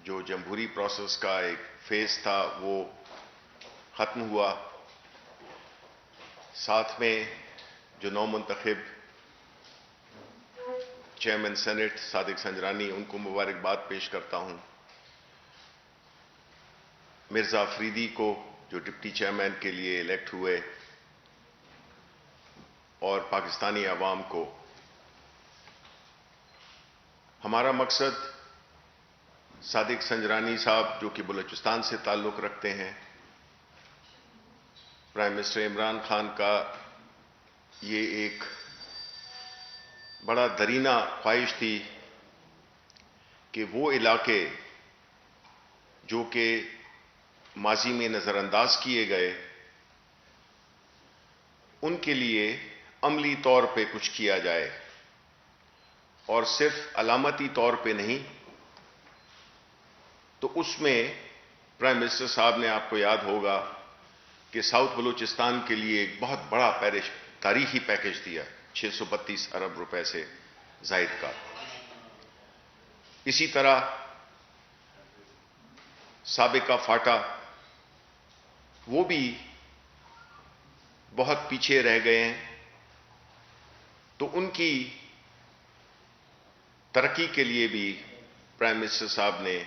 جو جمہوری پروسیس کا ایک فیز تھا وہ ختم ہوا. ساتھ میں جو نو منتخب چیئرمین سینٹ صادق سنجرانی، ان کو مبارکباد پیش کرتا ہوں. مرزا افریدی کو جو ڈپٹی چیئرمین کے لیے الیکٹ ہوئے، اور پاکستانی عوام کو. ہمارا مقصد صادق سنجرانی صاحب جو کہ بلوچستان سے تعلق رکھتے ہیں، پرائم منسٹر عمران خان کا یہ ایک بڑا درینہ خواہش تھی کہ وہ علاقے جو کہ ماضی میں نظر انداز کیے گئے، ان کے لیے عملی طور پہ کچھ کیا جائے، اور صرف علامتی طور پہ نہیں. تو اس میں پرائم منسٹر صاحب نے، آپ کو یاد ہوگا کہ ساؤتھ بلوچستان کے لیے ایک بہت بڑا تاریخی پیکج دیا، 632 ارب روپے سے زائد کا. اسی طرح سابقہ فاٹا، وہ بھی بہت پیچھے رہ گئے ہیں. تو ان کی ترقی کے لیے بھی پرائم منسٹر صاحب نے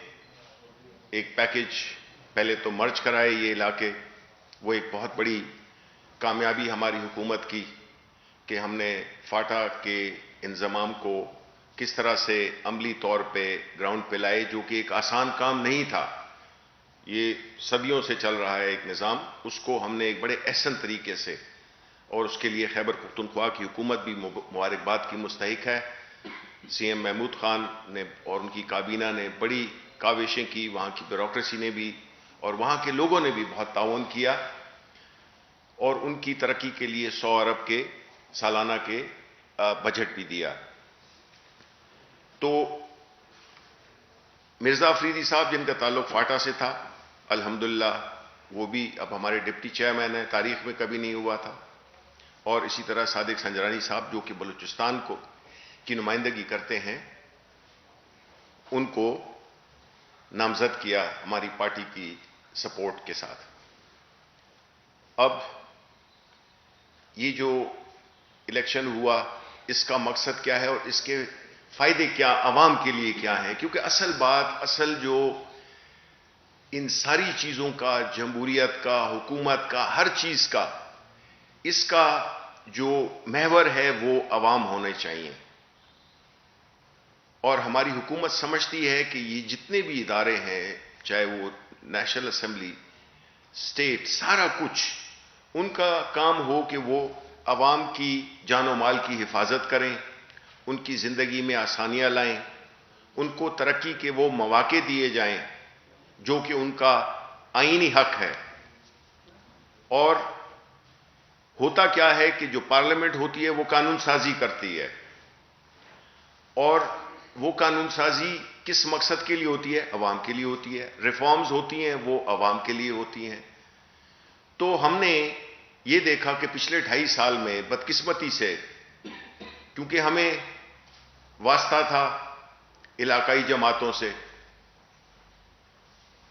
ایک پیکج پہلے تو مرج کرائے یہ علاقے. وہ ایک بہت بڑی کامیابی ہماری حکومت کی کہ ہم نے فاٹا کے انضمام کو کس طرح سے عملی طور پہ گراؤنڈ پہ لائے، جو کہ ایک آسان کام نہیں تھا. یہ صدیوں سے چل رہا ہے ایک نظام، اس کو ہم نے ایک بڑے احسن طریقے سے، اور اس کے لیے خیبر پختونخوا کی حکومت بھی مبارکباد کی مستحق ہے. سی ایم محمود خان نے اور ان کی کابینہ نے بڑی کاوشیں کی، وہاں کی بیوروکریسی نے بھی اور وہاں کے لوگوں نے بھی بہت تعاون کیا، اور ان کی ترقی کے لیے 100 ارب کے سالانہ کے بجٹ بھی دیا. تو مرزا افریدی صاحب، جن کا تعلق فاٹا سے تھا، الحمدللہ وہ بھی اب ہمارے ڈپٹی چیئرمین ہیں، تاریخ میں کبھی نہیں ہوا تھا. اور اسی طرح صادق سنجرانی صاحب جو کہ بلوچستان کی نمائندگی کرتے ہیں، ان کو نامزد کیا ہماری پارٹی کی سپورٹ کے ساتھ. اب یہ جو الیکشن ہوا، اس کا مقصد کیا ہے اور اس کے فائدے کیا عوام کے لیے کیا ہیں؟ کیونکہ اصل جو ان ساری چیزوں کا، جمہوریت کا، حکومت کا، ہر چیز کا، اس کا جو محور ہے وہ عوام ہونے چاہیے. اور ہماری حکومت سمجھتی ہے کہ یہ جتنے بھی ادارے ہیں، چاہے وہ نیشنل اسمبلی، اسٹیٹ، سارا کچھ ان کا کام ہو کہ وہ عوام کی جان و مال کی حفاظت کریں، ان کی زندگی میں آسانیاں لائیں، ان کو ترقی کے وہ مواقع دیے جائیں جو کہ ان کا آئینی حق ہے. اور ہوتا کیا ہے کہ جو پارلیمنٹ ہوتی ہے وہ قانون سازی کرتی ہے، اور وہ قانون سازی کس مقصد کے لیے ہوتی ہے؟ عوام کے لیے ہوتی ہے. ریفارمز ہوتی ہیں وہ عوام کے لیے ہوتی ہیں. تو ہم نے یہ دیکھا کہ پچھلے 2.5 سال میں بدقسمتی سے، کیونکہ ہمیں واسطہ تھا علاقائی جماعتوں سے،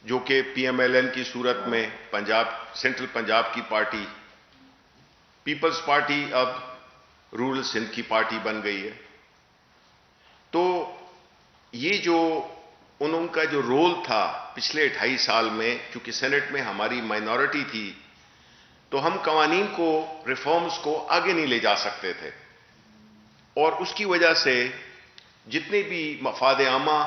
جو کہ پی ایم ایل این کی صورت میں پنجاب، سینٹرل پنجاب کی پارٹی، پیپلز پارٹی اب رورل سندھ کی پارٹی بن گئی ہے. تو یہ جو ان کا جو رول تھا پچھلے 2.5 سال میں، چونکہ سینٹ میں ہماری مائنورٹی تھی، تو ہم قوانین کو، ریفارمز کو آگے نہیں لے جا سکتے تھے. اور اس کی وجہ سے جتنے بھی مفاد عامہ،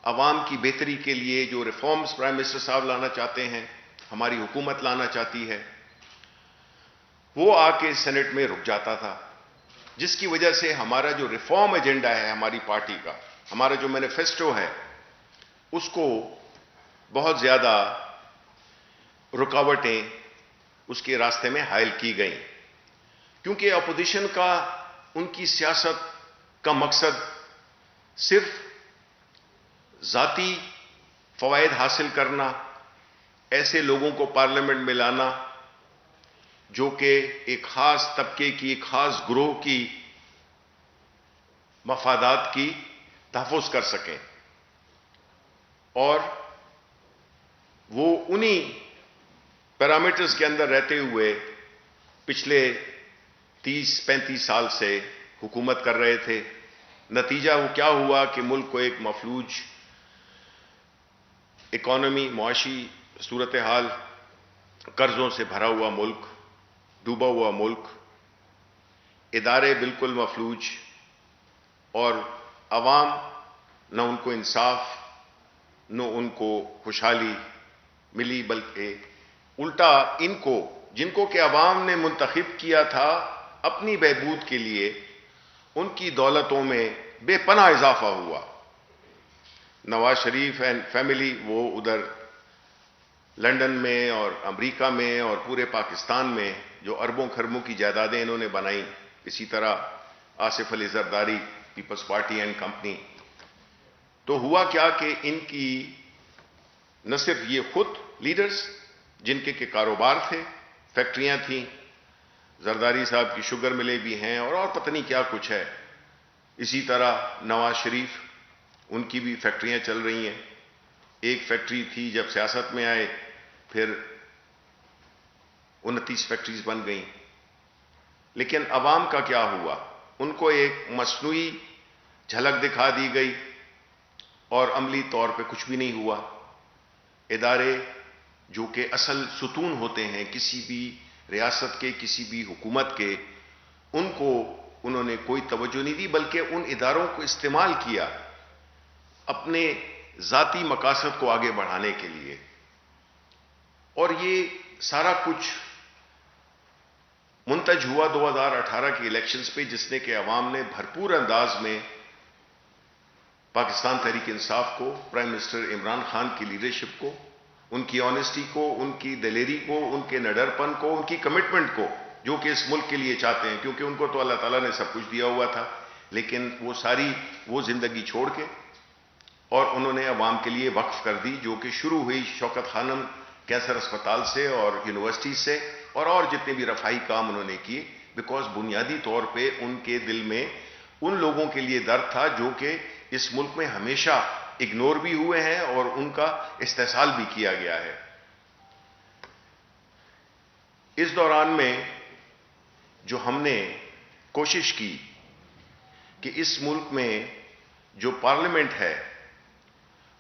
عوام کی بہتری کے لیے جو ریفارمز پرائم منسٹر صاحب لانا چاہتے ہیں، ہماری حکومت لانا چاہتی ہے، وہ آ کے سینٹ میں رک جاتا تھا. جس کی وجہ سے ہمارا جو ریفارم ایجنڈا ہے ہماری پارٹی کا، ہمارا جو مینیفیسٹو ہے، اس کو بہت زیادہ رکاوٹیں اس کے راستے میں حائل کی گئیں. کیونکہ اپوزیشن کا، ان کی سیاست کا مقصد صرف ذاتی فوائد حاصل کرنا، ایسے لوگوں کو پارلیمنٹ میں لانا جو کہ ایک خاص طبقے کی، ایک خاص گروہ کی مفادات کی تحفظ کر سکیں. اور وہ انہی پیرامیٹرز کے اندر رہتے ہوئے پچھلے 30-35 سال سے حکومت کر رہے تھے. نتیجہ وہ کیا ہوا کہ ملک کو ایک مفلوج اکانومی، معاشی صورتحال، قرضوں سے بھرا ہوا ملک، ڈوبا ہوا ملک، ادارے بالکل مفلوج، اور عوام نہ ان کو انصاف نہ ان کو خوشحالی ملی، بلکہ الٹا ان کو، جن کو کہ عوام نے منتخب کیا تھا اپنی بہبود کے لیے، ان کی دولتوں میں بے پناہ اضافہ ہوا. نواز شریف اینڈ فیملی وہ ادھر لنڈن میں اور امریکہ میں اور پورے پاکستان میں جو اربوں خربوں کی جائیدادیں انہوں نے بنائیں، اسی طرح Asif Ali Zardari, Peoples Party and company. تو ہوا کیا کہ ان کی نہ صرف یہ خود لیڈرز جن کے کاروبار تھے، فیکٹریاں تھیں، زرداری صاحب کی شوگر ملیں بھی ہیں اور پتہ نہیں کیا کچھ ہے، اسی طرح نواز شریف ان کی بھی فیکٹریاں چل رہی ہیں. ایک فیکٹری تھی، جب سیاست میں آئے پھر 29 فیکٹریز بن گئیں. لیکن عوام کا کیا ہوا؟ ان کو ایک مصنوعی جھلک دکھا دی گئی اور عملی طور پہ کچھ بھی نہیں ہوا. ادارے جو کہ اصل ستون ہوتے ہیں کسی بھی ریاست کے، کسی بھی حکومت کے، ان کو انہوں نے کوئی توجہ نہیں دی، بلکہ ان اداروں کو استعمال کیا اپنے ذاتی مقاصد کو آگے بڑھانے کے لیے. اور یہ سارا کچھ منتج ہوا 2018 کے الیکشنز پہ، جس نے کہ عوام نے بھرپور انداز میں پاکستان تحریک انصاف کو، پرائم منسٹر عمران خان کی لیڈرشپ کو، ان کی آنیسٹی کو، ان کی دلیری کو، ان کے نڈرپن کو، ان کی کمٹمنٹ کو، جو کہ اس ملک کے لیے چاہتے ہیں، کیونکہ ان کو تو اللہ تعالیٰ نے سب کچھ دیا ہوا تھا، لیکن وہ زندگی چھوڑ کے اور انہوں نے عوام کے لیے وقف کر دی، جو کہ شروع ہوئی شوکت خانم کینسر اسپتال سے اور یونیورسٹی سے، اور جتنے بھی رفاہی کام انہوں نے کیے، بیکاز بنیادی طور پہ ان کے دل میں ان لوگوں کے لیے درد تھا جو کہ اس ملک میں ہمیشہ اگنور بھی ہوئے ہیں اور ان کا استحصال بھی کیا گیا ہے. اس دوران میں جو ہم نے کوشش کی کہ اس ملک میں جو پارلیمنٹ ہے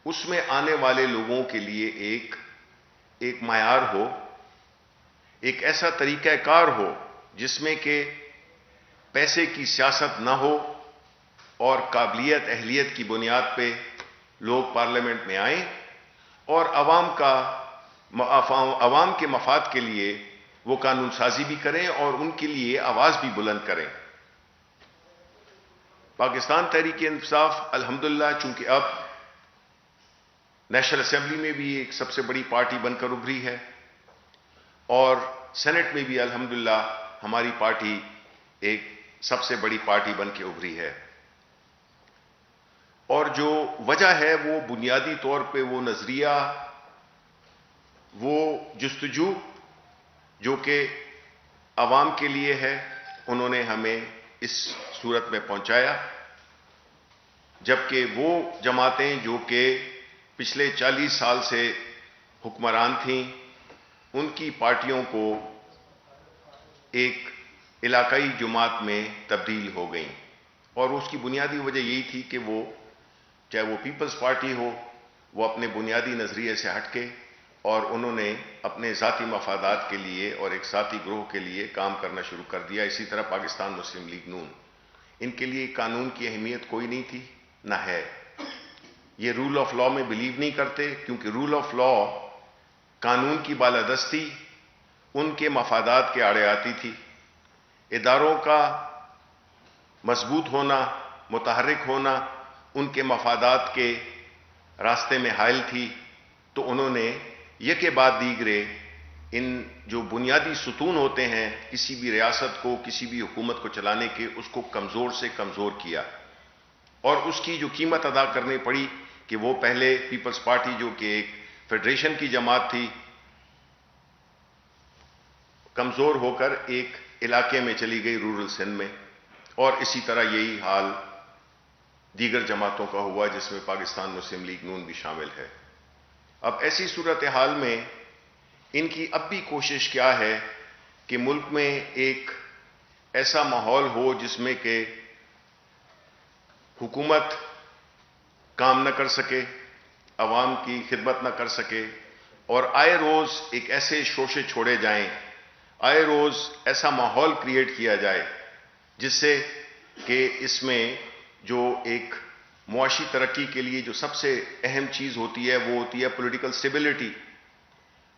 اس میں آنے والے لوگوں کے لیے ایک معیار ہو، ایک ایسا طریقہ کار ہو جس میں کہ پیسے کی سیاست نہ ہو اور قابلیت اہلیت کی بنیاد پہ لوگ پارلیمنٹ میں آئیں اور عوام کے مفاد کے لیے وہ قانون سازی بھی کریں اور ان کے لیے آواز بھی بلند کریں. پاکستان تحریک انصاف الحمدللہ چونکہ اب نیشنل اسمبلی میں بھی ایک سب سے بڑی پارٹی بن کر ابھری ہے اور سینٹ میں بھی الحمدللہ ہماری پارٹی ایک سب سے بڑی پارٹی بن کے ابھری ہے. اور جو وجہ ہے وہ بنیادی طور پہ وہ نظریہ، وہ جستجو جو کہ عوام کے لیے ہے، انہوں نے ہمیں اس صورت میں پہنچایا. جبکہ وہ جماعتیں جو کہ پچھلے 40 سال سے حکمران تھیں، ان کی پارٹیوں کو ایک علاقائی جماعت میں تبدیل ہو گئیں. اور اس کی بنیادی وجہ یہی تھی کہ وہ چاہے وہ پیپلز پارٹی ہو، وہ اپنے بنیادی نظریے سے ہٹ کے اور انہوں نے اپنے ذاتی مفادات کے لیے اور ایک ذاتی گروہ کے لیے کام کرنا شروع کر دیا. اسی طرح پاکستان مسلم لیگ نون، ان کے لیے قانون کی اہمیت کوئی نہیں تھی نہ ہے. یہ رول آف لا میں بلیو نہیں کرتے، کیونکہ رول آف لا، قانون کی بالادستی ان کے مفادات کے آڑے آتی تھی. اداروں کا مضبوط ہونا، متحرک ہونا ان کے مفادات کے راستے میں حائل تھی. تو انہوں نے یکے بعد دیگرے ان جو بنیادی ستون ہوتے ہیں کسی بھی ریاست کو، کسی بھی حکومت کو چلانے کے، اس کو کمزور سے کمزور کیا. اور اس کی جو قیمت ادا کرنی پڑی کہ وہ پہلے پیپلز پارٹی جو کہ ایک فیڈریشن کی جماعت تھی، کمزور ہو کر ایک علاقے میں چلی گئی، رورل سندھ میں. اور اسی طرح یہی حال دیگر جماعتوں کا ہوا، جس میں پاکستان مسلم لیگ نون بھی شامل ہے۔ اب ایسی صورتحال میں ان کی اب بھی کوشش کیا ہے کہ ملک میں ایک ایسا ماحول ہو جس میں کہ حکومت کام نہ کر سکے، عوام کی خدمت نہ کر سکے، اور آئے روز ایک ایسے شوشے چھوڑے جائیں، آئے روز ایسا ماحول کریٹ کیا جائے جس سے کہ اس میں جو ایک معاشی ترقی کے لیے جو سب سے اہم چیز ہوتی ہے وہ ہوتی ہے پولیٹیکل سٹیبلٹی۔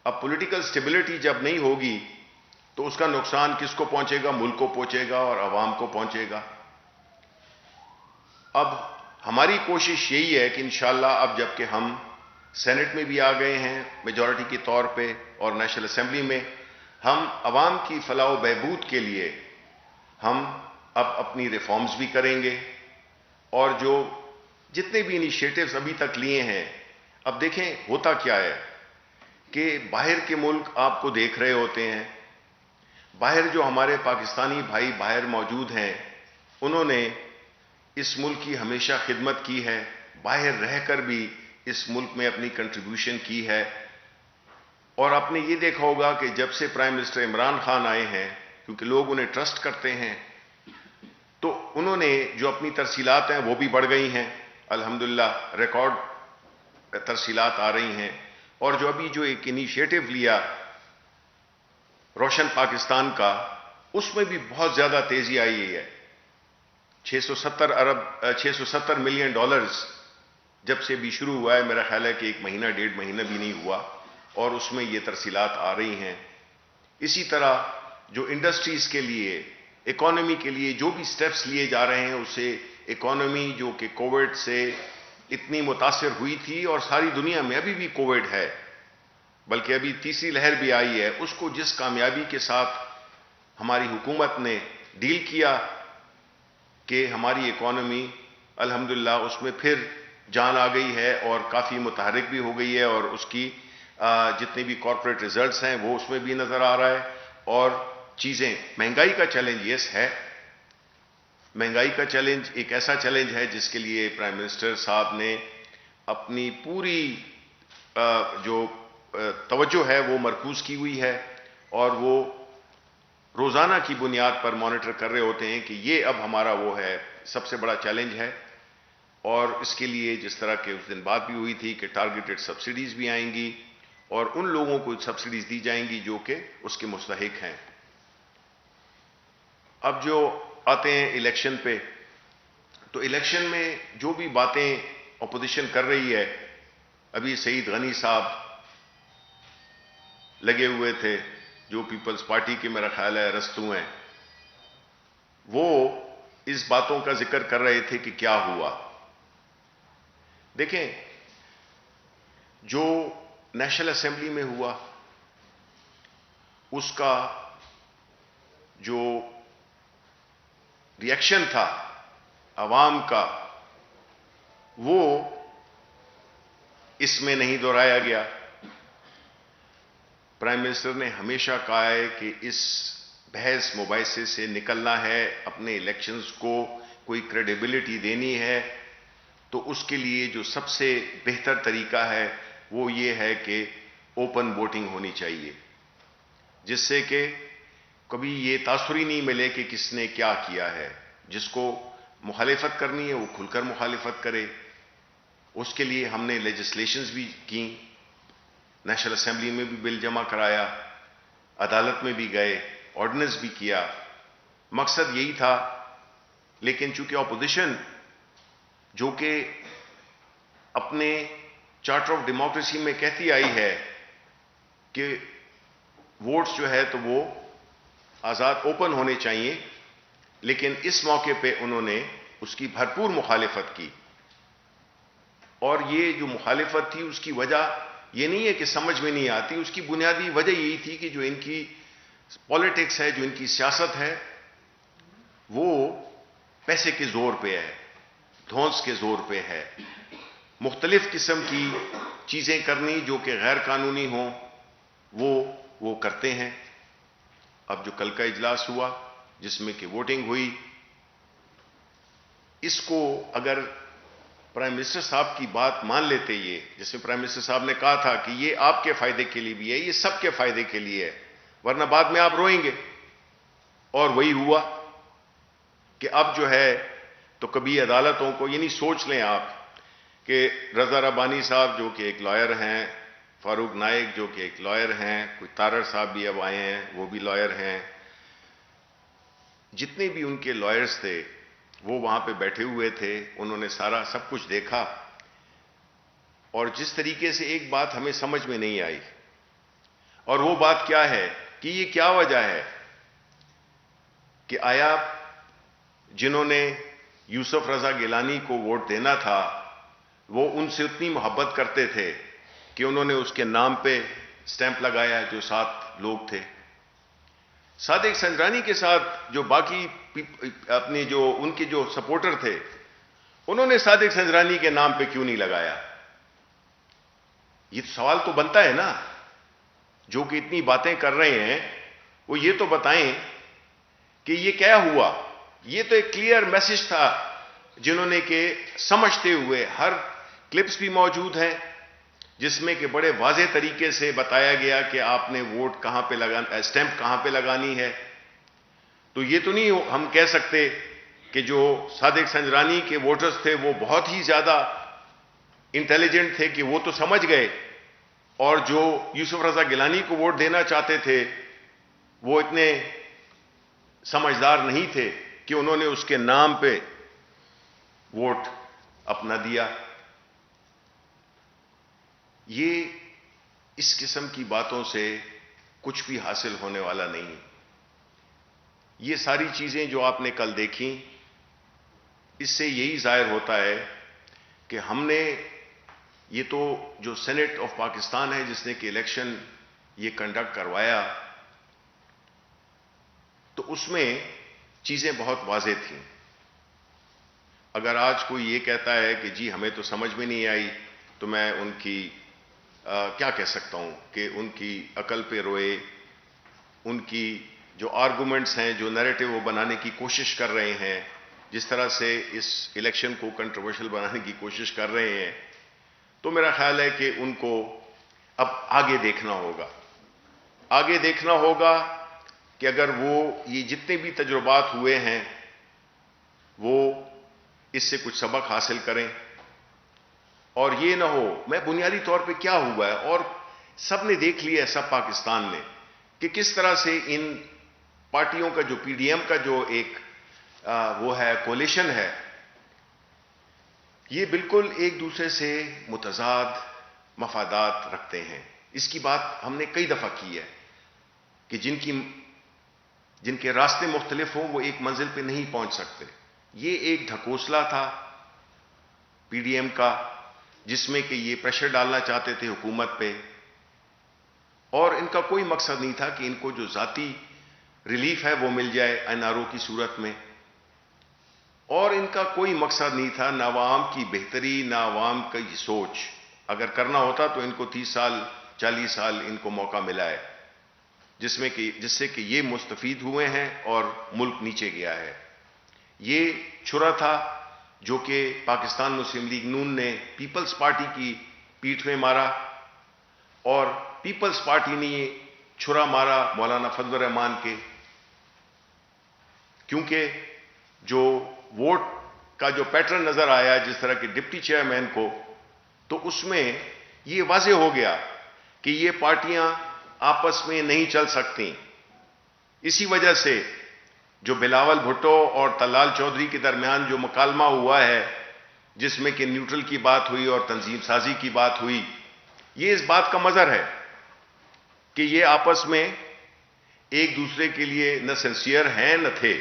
اب پولیٹیکل سٹیبلٹی جب نہیں ہوگی تو اس کا نقصان کس کو پہنچے گا؟ ملک کو پہنچے گا اور عوام کو پہنچے گا۔ اب ہماری کوشش یہی ہے کہ انشاءاللہ اب جب کہ ہم سینٹ میں بھی آ گئے ہیں میجورٹی کے طور پہ اور نیشنل اسمبلی میں، ہم عوام کی فلاح و بہبود کے لیے ہم اب اپنی ریفارمز بھی کریں گے، اور جو جتنے بھی انیشیٹوز ابھی تک لیے ہیں، اب دیکھیں ہوتا کیا ہے کہ باہر کے ملک آپ کو دیکھ رہے ہوتے ہیں، باہر جو ہمارے پاکستانی بھائی باہر موجود ہیں، انہوں نے اس ملک کی ہمیشہ خدمت کی ہے، باہر رہ کر بھی اس ملک میں اپنی کنٹریبیوشن کی ہے، اور آپ نے یہ دیکھا ہوگا کہ جب سے پرائم منسٹر عمران خان آئے ہیں، کیونکہ لوگ انہیں ٹرسٹ کرتے ہیں، تو انہوں نے جو اپنی ترسیلات ہیں وہ بھی بڑھ گئی ہیں، الحمدللہ ریکارڈ ترسیلات آ رہی ہیں، اور جو ابھی جو ایک انیشیٹو لیا روشن پاکستان کا، اس میں بھی بہت زیادہ تیزی آئی ہے۔ 670 ملین ڈالرز جب سے بھی شروع ہوا ہے، میرا خیال ہے کہ ایک مہینہ ڈیڑھ مہینہ بھی نہیں ہوا، اور اس میں یہ ترسیلات آ رہی ہیں۔ اسی طرح جو انڈسٹریز کے لیے، اکانومی کے لیے جو بھی سٹیپس لیے جا رہے ہیں، اسے اکانومی جو کہ کووڈ سے اتنی متاثر ہوئی تھی، اور ساری دنیا میں ابھی بھی کووڈ ہے، بلکہ ابھی تیسری لہر بھی آئی ہے، اس کو جس کامیابی کے ساتھ ہماری حکومت نے ڈیل کیا کہ ہماری اکانومی الحمدللہ اس میں پھر جان آ گئی ہے اور کافی متحرک بھی ہو گئی ہے، اور اس کی جتنے بھی کارپوریٹ ریزلٹس ہیں وہ اس میں بھی نظر آ رہا ہے، اور چیزیں مہنگائی کا چیلنج یس ہے، مہنگائی کا چیلنج ایک ایسا چیلنج ہے جس کے لیے پرائم منسٹر صاحب نے اپنی پوری جو توجہ ہے وہ مرکوز کی ہوئی ہے، اور وہ روزانہ کی بنیاد پر مانیٹر کر رہے ہوتے ہیں کہ یہ اب ہمارا وہ ہے، سب سے بڑا چیلنج ہے، اور اس کے لیے جس طرح کہ اس دن بات بھی ہوئی تھی کہ ٹارگیٹڈ سبسڈیز بھی آئیں گی، اور ان لوگوں کو سبسڈیز دی جائیں گی جو کہ اس کے مستحق ہیں۔ اب جو آتے ہیں الیکشن پہ، تو الیکشن میں جو بھی باتیں اپوزیشن کر رہی ہے، ابھی سعید غنی صاحب لگے ہوئے تھے جو پیپلز پارٹی کے میرا خیال ہے رستو ہیں، وہ اس باتوں کا ذکر کر رہے تھے کہ کیا ہوا۔ دیکھیں، جو نیشنل اسمبلی میں ہوا اس کا جو ری ایکشن تھا عوام کا، وہ اس میں نہیں دہرایا گیا۔ پرائم منسٹر نے ہمیشہ کہا ہے کہ اس بحث مباحثے سے نکلنا ہے، اپنے الیکشنز کو کوئی کریڈیبلٹی دینی ہے، تو اس کے لیے جو سب سے بہتر طریقہ ہے وہ یہ ہے کہ اوپن ووٹنگ ہونی چاہیے، جس سے کہ کبھی یہ تاثر ہی نہیں ملے کہ کس نے کیا کیا ہے۔ جس کو مخالفت کرنی ہے وہ کھل کر مخالفت کرے۔ اس کے لیے ہم نے لیجسلیشنز بھی کی، نیشنل اسمبلی میں بھی بل جمع کرایا، عدالت میں بھی گئے، آرڈیننس بھی کیا، مقصد یہی تھا۔ لیکن چونکہ اپوزیشن جو کہ اپنے چارٹر آف ڈیموکریسی میں کہتی آئی ہے کہ ووٹس جو ہے تو وہ آزاد اوپن ہونے چاہیے، لیکن اس موقع پہ انہوں نے اس کی بھرپور مخالفت کی، اور یہ جو مخالفت تھی اس کی وجہ یہ نہیں ہے کہ سمجھ میں نہیں آتی، اس کی بنیادی وجہ یہی تھی کہ جو ان کی پالیٹکس ہے، جو ان کی سیاست ہے، وہ پیسے کے زور پہ ہے، دھونس کے زور پہ ہے، مختلف قسم کی چیزیں کرنی جو کہ غیر قانونی ہوں وہ کرتے ہیں۔ اب جو کل کا اجلاس ہوا جس میں کہ ووٹنگ ہوئی، اس کو اگر پرائم منسٹر صاحب کی بات مان لیتے، یہ جس میں پرائم منسٹر صاحب نے کہا تھا کہ یہ آپ کے فائدے کے لیے بھی ہے، یہ سب کے فائدے کے لیے ہے، ورنہ بعد میں آپ روئیں گے. اور وہی ہوا کہ اب جو ہے تو کبھی عدالتوں کو، یعنی سوچ لیں آپ کہ رضا ربانی صاحب جو کہ ایک لائر ہیں، فاروق نائک جو کہ ایک لائر ہیں، کوئی تارڑ صاحب بھی اب آئے ہیں وہ بھی لائر ہیں، جتنے بھی ان کے لائرز تھے وہ وہاں پہ بیٹھے ہوئے تھے، انہوں نے سارا سب کچھ دیکھا. اور جس طریقے سے ایک بات ہمیں سمجھ میں نہیں آئی، اور وہ بات کیا ہے کہ یہ کیا وجہ ہے کہ آیا جنہوں نے یوسف رضا گیلانی کو ووٹ دینا تھا وہ ان سے اتنی محبت کرتے تھے کہ انہوں نے اس کے نام پہ سٹیمپ لگایا جو 7 لوگ تھے. صادق سنجرانی کے ساتھ جو باقی اپنے جو ان کے جو سپورٹر تھے انہوں نے صادق سنجرانی کے نام پہ کیوں نہیں لگایا؟ یہ سوال تو بنتا ہے نا. جو کہ اتنی باتیں کر رہے ہیں وہ یہ تو بتائیں کہ یہ کیا ہوا. یہ تو ایک کلیئر میسج تھا جنہوں نے کہ سمجھتے ہوئے، ہر کلپس بھی موجود ہیں جس میں کہ بڑے واضح طریقے سے بتایا گیا کہ آپ نے ووٹ کہاں پہ لگانا، سٹیمپ کہاں پہ لگانی ہے. تو یہ تو نہیں ہم کہہ سکتے کہ جو صادق سنجرانی کے ووٹرز تھے وہ بہت ہی زیادہ انٹیلیجنٹ تھے کہ وہ تو سمجھ گئے، اور جو یوسف رضا گیلانی کو ووٹ دینا چاہتے تھے وہ اتنے سمجھدار نہیں تھے کہ انہوں نے اس کے نام پہ ووٹ اپنا دیا. یہ اس قسم کی باتوں سے کچھ بھی حاصل ہونے والا نہیں. یہ ساری چیزیں جو آپ نے کل دیکھیں، اس سے یہی ظاہر ہوتا ہے کہ ہم نے یہ تو جو سینٹ آف پاکستان ہے جس نے کہ الیکشن یہ کنڈکٹ کروایا، تو اس میں چیزیں بہت واضح تھیں. اگر آج کوئی یہ کہتا ہے کہ جی ہمیں تو سمجھ میں نہیں آئی، تو میں ان کی کیا کہہ سکتا ہوں کہ ان کی عقل پہ روئے. ان کی جو آرگومنٹس ہیں، جو نیریٹو وہ بنانے کی کوشش کر رہے ہیں، جس طرح سے اس الیکشن کو کنٹروورشل بنانے کی کوشش کر رہے ہیں، تو میرا خیال ہے کہ ان کو اب آگے دیکھنا ہوگا. آگے دیکھنا ہوگا کہ اگر وہ یہ جتنے بھی تجربات ہوئے ہیں وہ اس سے کچھ سبق حاصل کریں، اور یہ نہ ہو. میں بنیادی طور پہ کیا ہوا ہے، اور سب نے دیکھ لیا ہے، سب پاکستان نے، کہ کس طرح سے ان پارٹیوں کا جو پی ڈی ایم کا جو ایک وہ ہے کولیشن ہے، یہ بالکل ایک دوسرے سے متضاد مفادات رکھتے ہیں. اس کی بات ہم نے کئی دفعہ کی ہے کہ جن کے راستے مختلف ہوں وہ ایک منزل پہ نہیں پہنچ سکتے. یہ ایک ڈھکوسلا تھا پی ڈی ایم کا، جس میں کہ یہ پریشر ڈالنا چاہتے تھے حکومت پہ، اور ان کا کوئی مقصد نہیں تھا کہ ان کو جو ذاتی ریلیف ہے وہ مل جائے این آر او کی صورت میں، اور ان کا کوئی مقصد نہیں تھا نہ عوام کی بہتری نہ عوام کی سوچ. اگر کرنا ہوتا تو ان کو 30 سال 40 سال ان کو موقع ملا ہے، جس سے کہ یہ مستفید ہوئے ہیں اور ملک نیچے گیا ہے. یہ چھرا تھا جو کہ پاکستان مسلم لیگ نون نے پیپلز پارٹی کی پیٹھ میں مارا، اور پیپلز پارٹی نے یہ چھرا مارا مولانا فضل الرحمان کے، کیونکہ جو ووٹ کا جو پیٹرن نظر آیا جس طرح کے ڈپٹی چیئرمین کو، تو اس میں یہ واضح ہو گیا کہ یہ پارٹیاں آپس میں نہیں چل سکتی. اسی وجہ سے جو بلاول بھٹو اور طلال چودھری کے درمیان جو مکالمہ ہوا ہے، جس میں کہ نیوٹرل کی بات ہوئی اور تنظیم سازی کی بات ہوئی، یہ اس بات کا مظہر ہے کہ یہ آپس میں ایک دوسرے کے لیے نہ سنسیئر ہیں نہ تھے.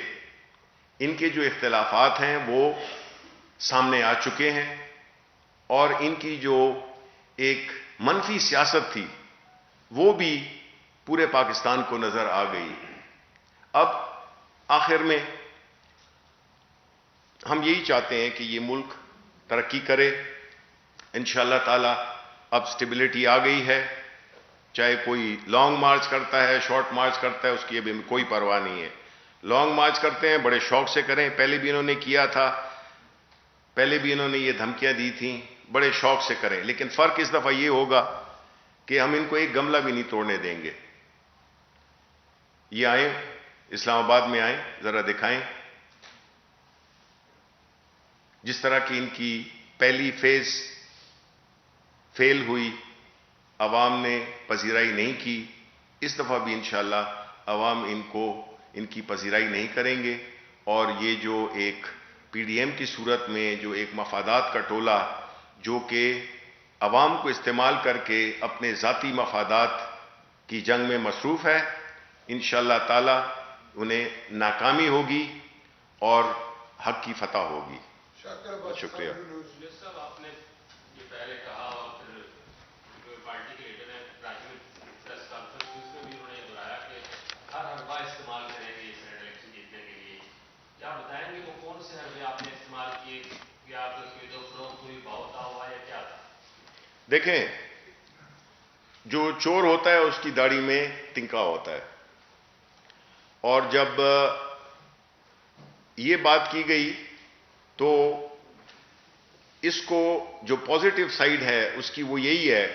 ان کے جو اختلافات ہیں وہ سامنے آ چکے ہیں، اور ان کی جو ایک منفی سیاست تھی وہ بھی پورے پاکستان کو نظر آ گئی. اب آخر میں ہم یہی چاہتے ہیں کہ یہ ملک ترقی کرے انشاءاللہ تعالی. اب سٹیبلٹی آ گئی ہے، چاہے کوئی لانگ مارچ کرتا ہے شارٹ مارچ کرتا ہے، اس کی ابھی کوئی پرواہ نہیں ہے. لانگ مارچ کرتے ہیں بڑے شوق سے کریں، پہلے بھی انہوں نے کیا تھا. پہلے بھی انہوں نے یہ دھمکیاں دی تھیں، بڑے شوق سے کریں، لیکن فرق اس دفعہ یہ ہوگا کہ ہم ان کو ایک گملہ بھی نہیں توڑنے دیں گے. یہ آئیں، اسلام آباد میں آئیں، ذرا دکھائیں جس طرح کی ان کی پہلی فیز فیل ہوئی، عوام نے پذیرائی نہیں کی. اس دفعہ بھی انشاءاللہ عوام ان کی پذیرائی نہیں کریں گے، اور یہ جو ایک پی ڈی ایم کی صورت میں جو ایک مفادات کا ٹولہ جو کہ عوام کو استعمال کر کے اپنے ذاتی مفادات کی جنگ میں مصروف ہے، انشاءاللہ تعالی انہیں ناکامی ہوگی اور حق کی فتح ہوگی. شکریہ. صاحب آپ نے یہ پہلے کہا اور پھر پارٹی کے لیڈر نے پریس کانفرنس میں بھی انہوں نے یہ دہرایا کہ ہر حربہ استعمال کریں گے اس الیکشن جیتنے کے لیے. کیا بتائیں گے وہ کون سے حربے آپ نے استعمال کیے؟ کیا خرید و فروخت ہوئی، بہت ہوا یا کیا تھا؟ دیکھیں، جو چور ہوتا ہے اس کی داڑھی میں تنکا ہوتا ہے، اور جب یہ بات کی گئی تو اس کو جو پازیٹیو سائیڈ ہے اس کی وہ یہی ہے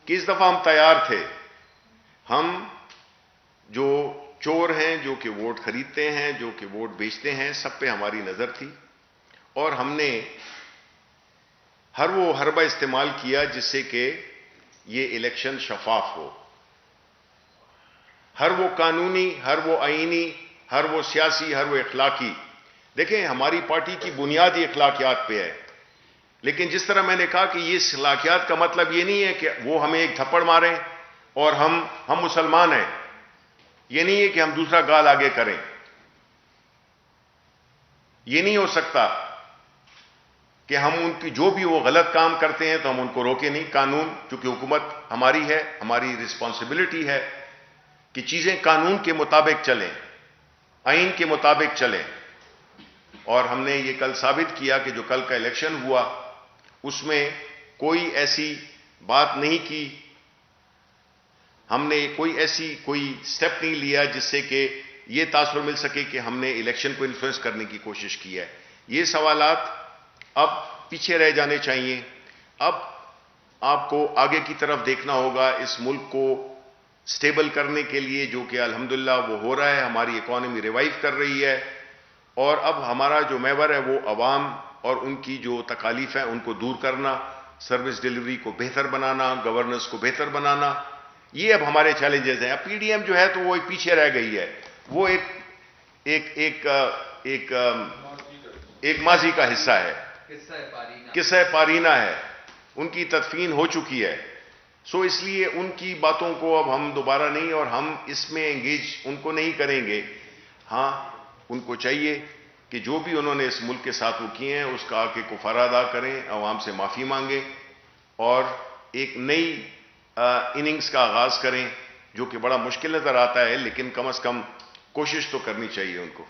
کہ اس دفعہ ہم تیار تھے. ہم جو چور ہیں، جو کہ ووٹ خریدتے ہیں، جو کہ ووٹ بیچتے ہیں، سب پہ ہماری نظر تھی، اور ہم نے ہر وہ حربہ استعمال کیا جس سے کہ یہ الیکشن شفاف ہو. ہر وہ قانونی، ہر وہ آئینی، ہر وہ سیاسی، ہر وہ اخلاقی. دیکھیں، ہماری پارٹی کی بنیاد ہی اخلاقیات پہ ہے، لیکن جس طرح میں نے کہا کہ یہ اخلاقیات کا مطلب یہ نہیں ہے کہ وہ ہمیں ایک تھپڑ ماریں اور ہم مسلمان ہیں. یہ نہیں ہے کہ ہم دوسرا گال آگے کریں. یہ نہیں ہو سکتا کہ ہم ان کی جو بھی وہ غلط کام کرتے ہیں تو ہم ان کو روکیں نہیں. قانون، چونکہ حکومت ہماری ہے، ہماری رسپانسبلٹی ہے کہ چیزیں قانون کے مطابق چلیں، آئین کے مطابق چلیں. اور ہم نے یہ کل ثابت کیا کہ جو کل کا الیکشن ہوا اس میں کوئی ایسی بات نہیں کی، ہم نے کوئی سٹیپ نہیں لیا جس سے کہ یہ تاثر مل سکے کہ ہم نے الیکشن کو انفلوئنس کرنے کی کوشش کی ہے. یہ سوالات اب پیچھے رہ جانے چاہیے. اب آپ کو آگے کی طرف دیکھنا ہوگا اس ملک کو سٹیبل کرنے کے لیے، جو کہ الحمدللہ وہ ہو رہا ہے. ہماری اکانومی ریوائیو کر رہی ہے، اور اب ہمارا جو محور ہے وہ عوام اور ان کی جو تکالیف ہیں ان کو دور کرنا، سروس ڈیلیوری کو بہتر بنانا، گورننس کو بہتر بنانا، یہ اب ہمارے چیلنجز ہیں. اب پی ڈی ایم جو ہے تو وہ پیچھے رہ گئی ہے، وہ ایک ماضی کا حصہ ہے، قصہ پارینہ ہے، ان کی تدفین ہو چکی ہے. سو اس لیے ان کی باتوں کو اب ہم دوبارہ نہیں، اور ہم اس میں انگیج ان کو نہیں کریں گے. ہاں، ان کو چاہیے کہ جو بھی انہوں نے اس ملک کے ساتھ وہ کیے ہیں اس کا آ کے کفارہ ادا کریں، عوام سے معافی مانگیں، اور ایک نئی اننگز کا آغاز کریں، جو کہ بڑا مشکل نظر آتا ہے، لیکن کم از کم کوشش تو کرنی چاہیے ان کو.